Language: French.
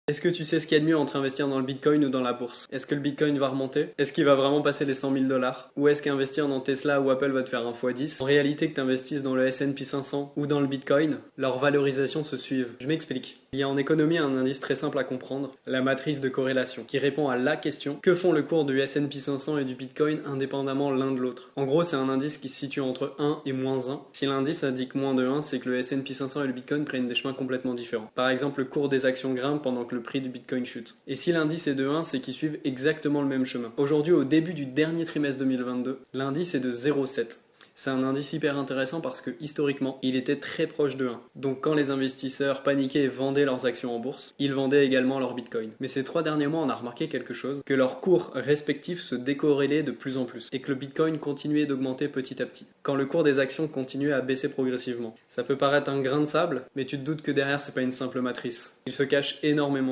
Est-ce que tu sais ce qu'il y a de mieux entre investir dans le Bitcoin ou dans la bourse? Est-ce que le Bitcoin va remonter? Est-ce qu'il va vraiment passer les 100 000 dollars? Ou est-ce qu'investir dans Tesla ou Apple va te faire un x10? En réalité, que tu investisses dans le S&P 500 ou dans le Bitcoin, leur valorisation se suivent. Je m'explique. Il y a en économie un indice très simple à comprendre, la matrice de corrélation, qui répond à la question: que font le cours du S&P 500 et du Bitcoin indépendamment l'un de l'autre? En gros, c'est un indice qui se situe entre 1 et moins 1. Si l'indice indique moins de 1, c'est que le S&P 500 et le Bitcoin prennent des chemins complètement différents. Par exemple, le cours des actions grimpe pendant que le prix du Bitcoin chute. Et si l'indice est de 1, c'est qu'ils suivent exactement le même chemin. Aujourd'hui, au début du dernier trimestre 2022, l'indice est de 0,7. C'est un indice hyper intéressant parce que historiquement, il était très proche de 1. Donc quand les investisseurs paniquaient et vendaient leurs actions en bourse, ils vendaient également leur Bitcoin. Mais ces 3 derniers mois, on a remarqué quelque chose, que leurs cours respectifs se décorrélaient de plus en plus et que le Bitcoin continuait d'augmenter petit à petit, quand le cours des actions continuait à baisser progressivement. Ça peut paraître un grain de sable, mais tu te doutes que derrière, c'est pas une simple matrice. Il se cache énormément